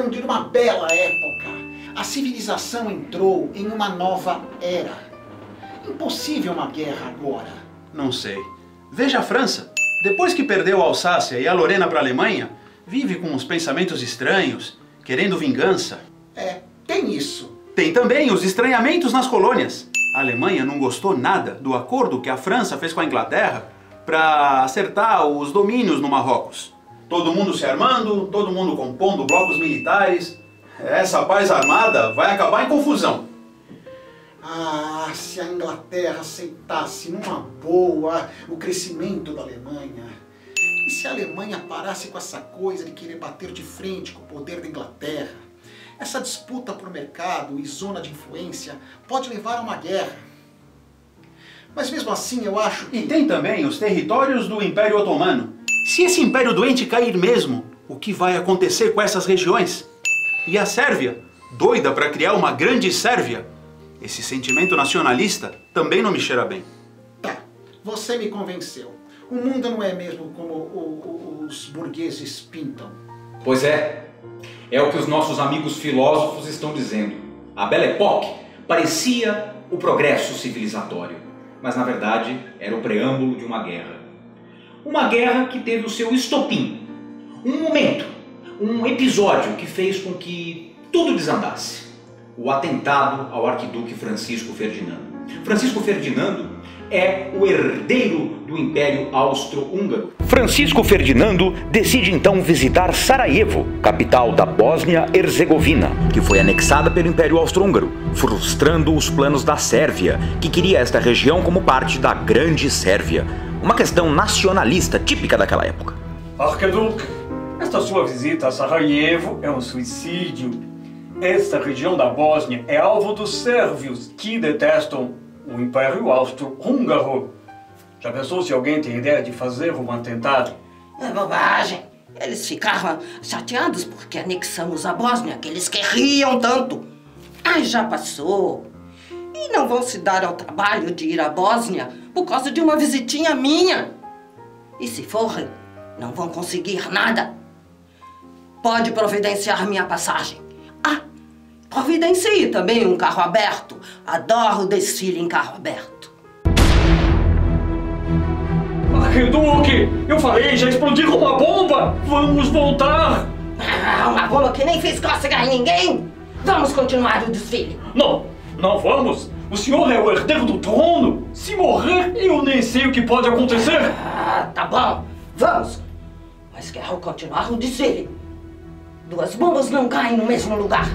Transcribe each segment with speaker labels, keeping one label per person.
Speaker 1: chegando em uma bela época. A civilização entrou em uma nova era. Impossível uma guerra agora.
Speaker 2: Não sei. Veja a França. Depois que perdeu a Alsácia e a Lorena para a Alemanha, vive com uns pensamentos estranhos, querendo vingança.
Speaker 1: É, tem isso.
Speaker 2: Tem também os estranhamentos nas colônias. A Alemanha não gostou nada do acordo que a França fez com a Inglaterra para acertar os domínios no Marrocos. Todo mundo se armando, todo mundo compondo blocos militares. Essa paz armada vai acabar em confusão.
Speaker 1: Ah, se a Inglaterra aceitasse numa boa o crescimento da Alemanha. E se a Alemanha parasse com essa coisa de querer bater de frente com o poder da Inglaterra? Essa disputa por mercado e zona de influência pode levar a uma guerra. Mas mesmo assim eu acho que...
Speaker 2: E tem também os territórios do Império Otomano. Se esse império doente cair mesmo, o que vai acontecer com essas regiões? E a Sérvia, doida para criar uma grande Sérvia? Esse sentimento nacionalista também não me cheira bem.
Speaker 1: Tá, você me convenceu. O mundo não é mesmo como os burgueses pintam.
Speaker 3: Pois é. É o que os nossos amigos filósofos estão dizendo. A Belle Époque parecia o progresso civilizatório, mas na verdade era o preâmbulo de uma guerra. Uma guerra que teve o seu estopim. Um momento, um episódio que fez com que tudo desandasse. O atentado ao arquiduque Francisco Ferdinando. Francisco Ferdinando é o herdeiro do Império Austro-Húngaro. Francisco Ferdinando decide então visitar Sarajevo, capital da Bósnia-Herzegovina, que foi anexada pelo Império Austro-Húngaro, frustrando os planos da Sérvia, que queria esta região como parte da Grande Sérvia, uma questão nacionalista típica daquela época.
Speaker 4: Arquiduque, esta sua visita a Sarajevo é um suicídio. Esta região da Bósnia é alvo dos sérvios, que detestam o Império Austro-Húngaro. Já pensou se alguém tem ideia de fazer um atentado?
Speaker 5: É bobagem. Eles ficaram chateados porque anexamos a Bósnia, que eles queriam tanto. Ai, já passou. E não vão se dar ao trabalho de ir à Bósnia por causa de uma visitinha minha. E se forem, não vão conseguir nada. Pode providenciar minha passagem. Ah, providencie também um carro aberto. Adoro desfile em carro aberto.
Speaker 4: Arquiduque, eu falei, já explodiu uma bomba! Vamos voltar!
Speaker 5: Ah, uma bomba que nem fez cócega em ninguém! Vamos continuar o desfile.
Speaker 4: Não, não vamos! O senhor é o herdeiro do trono! Se morrer, eu nem sei o que pode acontecer!
Speaker 5: Ah, tá bom, vamos! Mas quero continuar o desfile. Duas bombas não caem no mesmo lugar.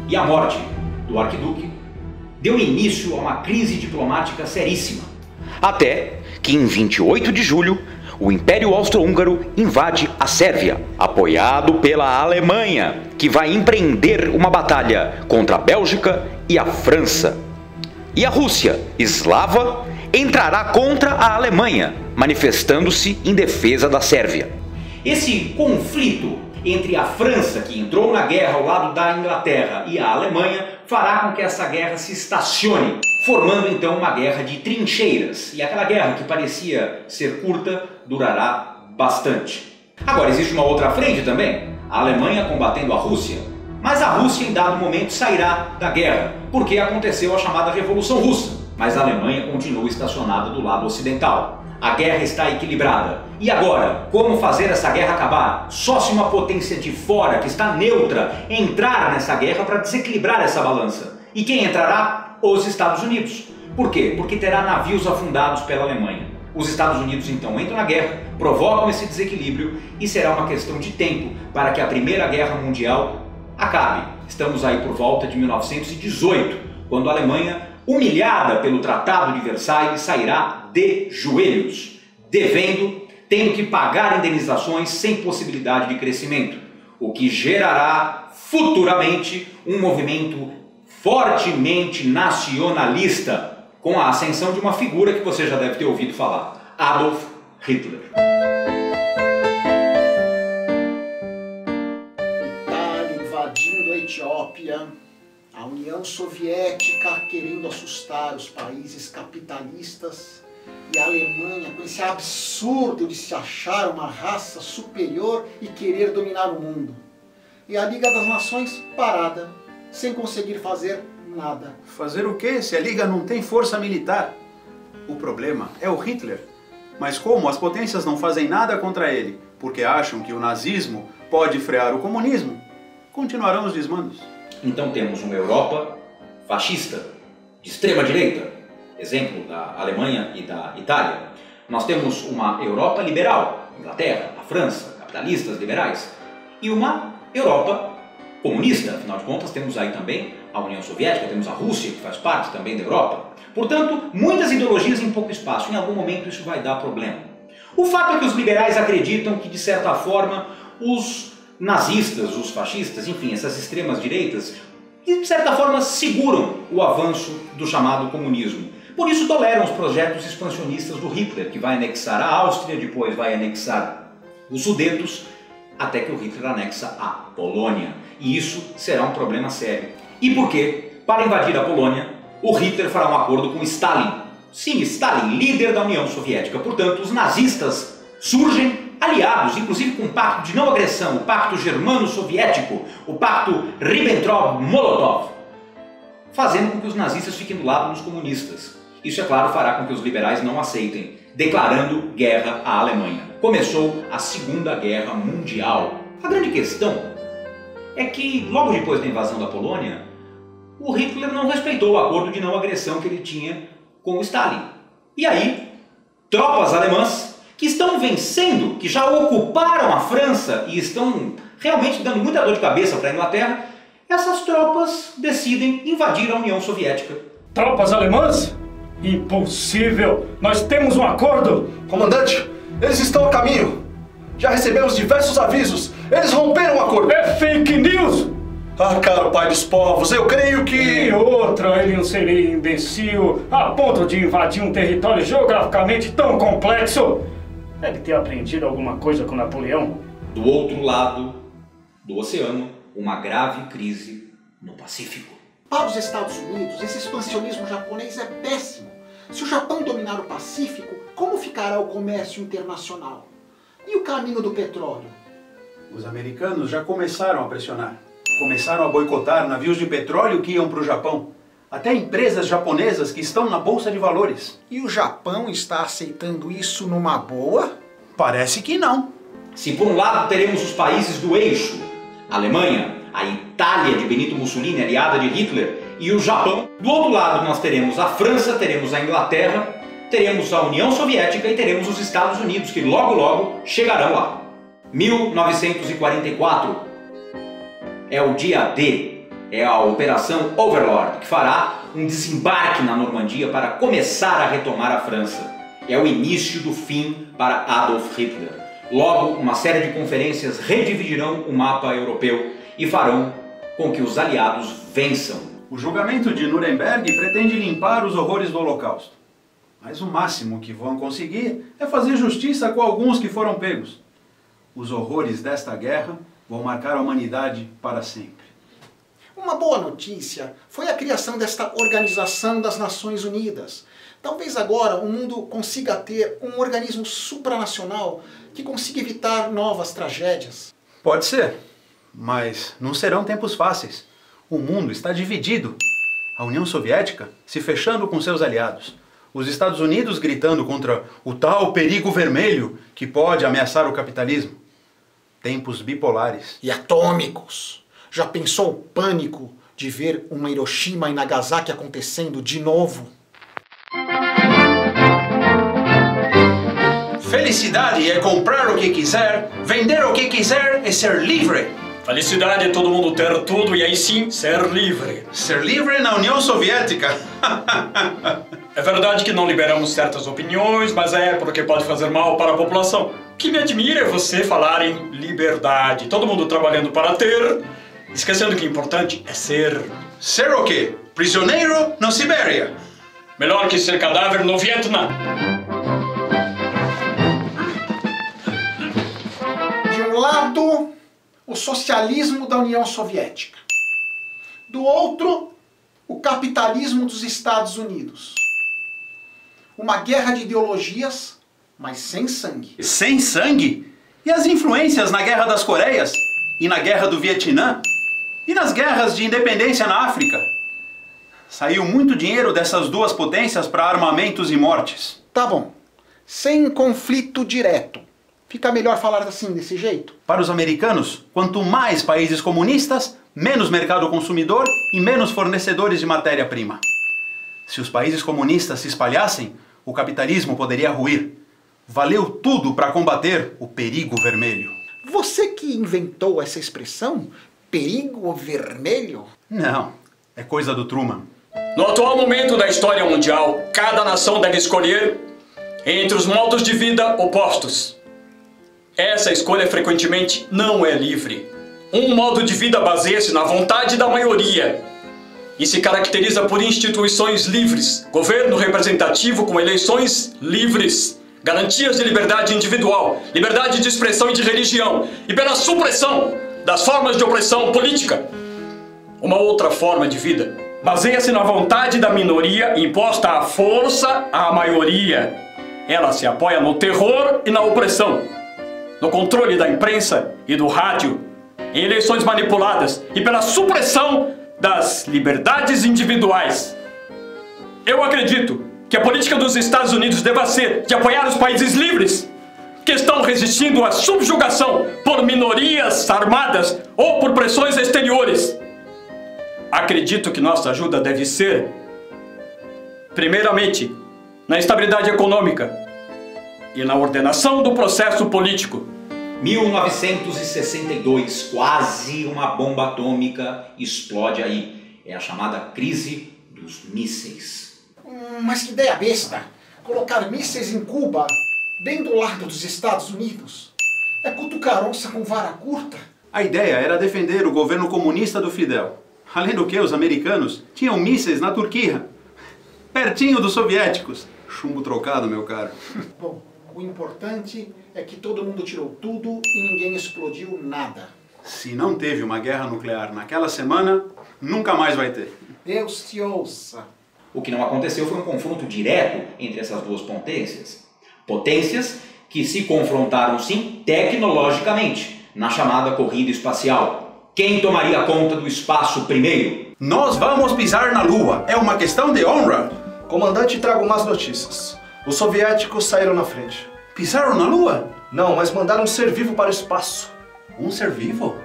Speaker 3: E a morte do arquiduque deu início a uma crise diplomática seríssima. Até que em 28 de julho, o Império Austro-Húngaro invade a Sérvia, apoiado pela Alemanha, que vai empreender uma batalha contra a Bélgica e a França. E a Rússia, eslava, entrará contra a Alemanha, manifestando-se em defesa da Sérvia. Esse conflito entre a França, que entrou na guerra ao lado da Inglaterra, e a Alemanha, fará com que essa guerra se estacione, formando então uma guerra de trincheiras. E aquela guerra que parecia ser curta, durará bastante. Agora, existe uma outra frente também, a Alemanha combatendo a Rússia. Mas a Rússia em dado momento sairá da guerra, porque aconteceu a chamada Revolução Russa. Mas a Alemanha continua estacionada do lado ocidental. A guerra está equilibrada. E agora, como fazer essa guerra acabar? Só se uma potência de fora, que está neutra, entrar nessa guerra para desequilibrar essa balança. E quem entrará? Os Estados Unidos. Por quê? Porque terá navios afundados pela Alemanha. Os Estados Unidos então entram na guerra, provocam esse desequilíbrio e será uma questão de tempo para que a Primeira Guerra Mundial acabe. Estamos aí por volta de 1918, quando a Alemanha, humilhada pelo Tratado de Versalhes, sairá de joelhos, devendo, tendo que pagar indenizações sem possibilidade de crescimento, o que gerará futuramente um movimento fortemente nacionalista, com a ascensão de uma figura que você já deve ter ouvido falar, Adolf Hitler.
Speaker 1: Itália invadindo a Etiópia, a União Soviética querendo assustar os países capitalistas e a Alemanha com esse absurdo absurdo de se achar uma raça superior e querer dominar o mundo. E a Liga das Nações parada, sem conseguir fazer nada.
Speaker 2: Fazer o quê se a Liga não tem força militar? O problema é o Hitler. Mas como as potências não fazem nada contra ele, porque acham que o nazismo pode frear o comunismo, continuarão os desmandos.
Speaker 3: Então temos uma Europa fascista, de extrema direita, exemplo da Alemanha e da Itália. Nós temos uma Europa liberal, Inglaterra, a França, capitalistas, liberais, e uma Europa comunista. Afinal de contas, temos aí também a União Soviética, temos a Rússia, que faz parte também da Europa. Portanto, muitas ideologias em pouco espaço. Em algum momento isso vai dar problema. O fato é que os liberais acreditam que, de certa forma, os nazistas, os fascistas, enfim, essas extremas direitas, de certa forma seguram o avanço do chamado comunismo. Por isso toleram os projetos expansionistas do Hitler, que vai anexar a Áustria, depois vai anexar os Sudetos, até que o Hitler anexa a Polônia. E isso será um problema sério. E por quê? Para invadir a Polônia, o Hitler fará um acordo com Stalin. Sim, Stalin, líder da União Soviética. Portanto, os nazistas surgem aliados, inclusive com um pacto de não agressão, o pacto germano-soviético, o pacto Ribbentrop-Molotov, fazendo com que os nazistas fiquem do lado dos comunistas. Isso, é claro, fará com que os liberais não aceitem, declarando guerra à Alemanha. Começou a Segunda Guerra Mundial. A grande questão é que, logo depois da invasão da Polônia, o Hitler não respeitou o acordo de não agressão que ele tinha com o Stalin. E aí, tropas alemãs que estão vencendo, que já ocuparam a França e estão realmente dando muita dor de cabeça para a Inglaterra, essas tropas decidem invadir a União Soviética.
Speaker 4: Tropas alemãs? Impossível! Nós temos um acordo!
Speaker 6: Comandante, eles estão a caminho. Já recebemos diversos avisos. Eles romperam o acordo.
Speaker 4: É fake news!
Speaker 6: Ah, caro pai dos povos, eu creio que...
Speaker 4: E outra, ele não seria imbecil a ponto de invadir um território geograficamente tão complexo. Deve ter aprendido alguma coisa com Napoleão.
Speaker 3: Do outro lado do oceano, uma grave crise no Pacífico.
Speaker 1: Para os Estados Unidos, esse expansionismo japonês é péssimo. Se o Japão dominar o Pacífico, como ficará o comércio internacional? E o caminho do petróleo?
Speaker 2: Os americanos já começaram a pressionar. Começaram a boicotar navios de petróleo que iam para o Japão. Até empresas japonesas que estão na Bolsa de Valores.
Speaker 1: E o Japão está aceitando isso numa boa?
Speaker 2: Parece que não.
Speaker 3: Se por um lado teremos os países do eixo, a Alemanha, a Itália de Benito Mussolini, aliada de Hitler, e o Japão, do outro lado nós teremos a França, teremos a Inglaterra, teremos a União Soviética e teremos os Estados Unidos, que logo logo chegarão lá. 1944 é o dia D, é a Operação Overlord, que fará um desembarque na Normandia para começar a retomar a França. É o início do fim para Adolf Hitler. Logo, uma série de conferências redividirão o mapa europeu e farão com que os aliados vençam.
Speaker 2: O julgamento de Nuremberg pretende limpar os horrores do Holocausto. Mas o máximo que vão conseguir é fazer justiça com alguns que foram pegos. Os horrores desta guerra vão marcar a humanidade para sempre.
Speaker 1: Uma boa notícia foi a criação desta Organização das Nações Unidas. Talvez agora o mundo consiga ter um organismo supranacional que consiga evitar novas tragédias.
Speaker 2: Pode ser, mas não serão tempos fáceis. O mundo está dividido. A União Soviética se fechando com seus aliados. Os Estados Unidos gritando contra o tal perigo vermelho que pode ameaçar o capitalismo. Tempos bipolares.
Speaker 1: E atômicos. Já pensou o pânico de ver uma Hiroshima e Nagasaki acontecendo de novo?
Speaker 2: Felicidade é comprar o que quiser, vender o que quiser e ser livre.
Speaker 4: Felicidade é todo mundo ter tudo e aí sim ser livre.
Speaker 2: Ser livre na União Soviética.
Speaker 4: É verdade que não liberamos certas opiniões, mas é porque pode fazer mal para a população. O que me admira é você falar em liberdade. Todo mundo trabalhando para ter, esquecendo que o importante é ser.
Speaker 2: Ser o quê? Prisioneiro na Sibéria.
Speaker 4: Melhor que ser cadáver no Vietnã.
Speaker 1: De um lado, o socialismo da União Soviética. Do outro, o capitalismo dos Estados Unidos. Uma guerra de ideologias mas sem sangue.
Speaker 2: Sem sangue? E as influências na Guerra das Coreias? E na Guerra do Vietnã? E nas guerras de independência na África? Saiu muito dinheiro dessas duas potências para armamentos e mortes.
Speaker 1: Tá bom. Sem conflito direto. Fica melhor falar assim, desse jeito?
Speaker 2: Para os americanos, quanto mais países comunistas, menos mercado consumidor e menos fornecedores de matéria-prima. Se os países comunistas se espalhassem, o capitalismo poderia ruir. Valeu tudo para combater o perigo vermelho.
Speaker 1: Você que inventou essa expressão? Perigo vermelho?
Speaker 2: Não, é coisa do Truman.
Speaker 4: No atual momento da história mundial, cada nação deve escolher entre os modos de vida opostos. Essa escolha frequentemente não é livre. Um modo de vida baseia-se na vontade da maioria e se caracteriza por instituições livres, governo representativo com eleições livres, garantias de liberdade individual, liberdade de expressão e de religião, e pela supressão das formas de opressão política. Uma outra forma de vida baseia-se na vontade da minoria imposta à força à maioria. Ela se apoia no terror e na opressão, no controle da imprensa e do rádio, em eleições manipuladas e pela supressão das liberdades individuais. Eu acredito que a política dos Estados Unidos deva ser de apoiar os países livres que estão resistindo à subjugação por minorias armadas ou por pressões exteriores. Acredito que nossa ajuda deve ser, primeiramente, na estabilidade econômica e na ordenação do processo político.
Speaker 3: 1962, quase uma bomba atômica explode aí. É a chamada crise dos mísseis.
Speaker 1: Mas que ideia besta! Colocar mísseis em Cuba, bem do lado dos Estados Unidos. É cutucar onça com vara curta.
Speaker 2: A ideia era defender o governo comunista do Fidel. Além do que, os americanos tinham mísseis na Turquia, pertinho dos soviéticos. Chumbo trocado, meu caro.
Speaker 1: Bom, o importante é que todo mundo tirou tudo e ninguém explodiu nada.
Speaker 2: Se não teve uma guerra nuclear naquela semana, nunca mais vai ter.
Speaker 1: Deus te ouça.
Speaker 3: O que não aconteceu foi um confronto direto entre essas duas potências. Potências que se confrontaram, sim, tecnologicamente, na chamada corrida espacial. Quem tomaria conta do espaço primeiro?
Speaker 2: Nós vamos pisar na Lua. É uma questão de honra.
Speaker 6: Comandante, trago más notícias. Os soviéticos saíram na frente.
Speaker 2: Pisaram na Lua?
Speaker 6: Não, mas mandaram um ser vivo para o espaço.
Speaker 2: Um ser vivo?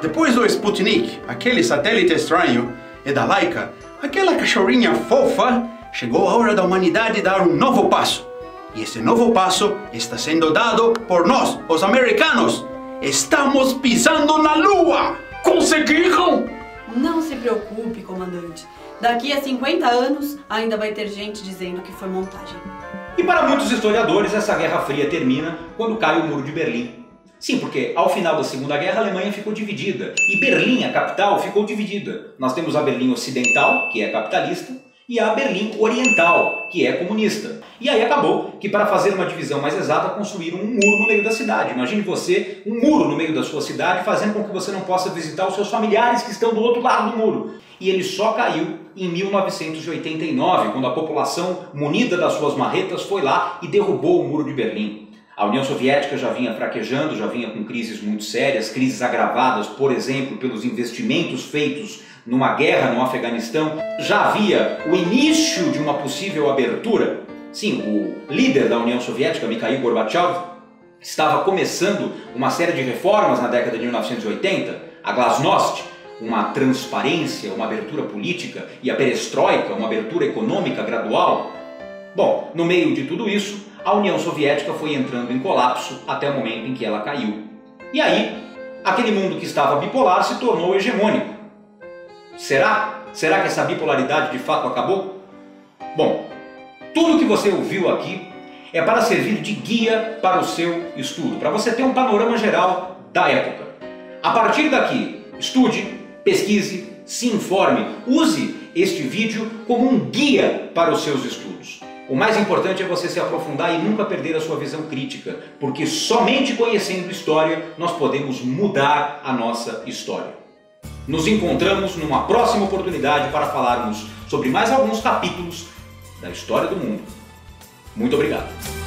Speaker 2: Depois do Sputnik, aquele satélite estranho, e da Laika, aquela cachorrinha fofa, chegou a hora da humanidade dar um novo passo. E esse novo passo está sendo dado por nós, os americanos. Estamos pisando na Lua!
Speaker 4: Conseguiram?
Speaker 7: Não se preocupe, comandante. Daqui a 50 anos, ainda vai ter gente dizendo que foi montagem.
Speaker 3: E para muitos historiadores, essa Guerra Fria termina quando cai o Muro de Berlim. Sim, porque ao final da Segunda Guerra a Alemanha ficou dividida. E Berlim, a capital, ficou dividida. Nós temos a Berlim Ocidental, que é capitalista, e a Berlim Oriental, que é comunista. E aí acabou que, para fazer uma divisão mais exata, construíram um muro no meio da cidade. Imagine você, um muro no meio da sua cidade, fazendo com que você não possa visitar os seus familiares que estão do outro lado do muro. E ele só caiu em 1989, quando a população, munida das suas marretas, foi lá e derrubou o Muro de Berlim. A União Soviética já vinha fraquejando, já vinha com crises muito sérias, crises agravadas, por exemplo, pelos investimentos feitos numa guerra no Afeganistão. Já havia o início de uma possível abertura. Sim, o líder da União Soviética, Mikhail Gorbachev, estava começando uma série de reformas na década de 1980, a Glasnost, uma transparência, uma abertura política, e a Perestroika, uma abertura econômica gradual. Bom, no meio de tudo isso, a União Soviética foi entrando em colapso até o momento em que ela caiu. E aí, aquele mundo que estava bipolar se tornou hegemônico. Será? Será que essa bipolaridade de fato acabou? Bom, tudo que você ouviu aqui é para servir de guia para o seu estudo, para você ter um panorama geral da época. A partir daqui, estude, pesquise, se informe, use este vídeo como um guia para os seus estudos. O mais importante é você se aprofundar e nunca perder a sua visão crítica, porque somente conhecendo história nós podemos mudar a nossa história. Nos encontramos numa próxima oportunidade para falarmos sobre mais alguns capítulos da história do mundo. Muito obrigado.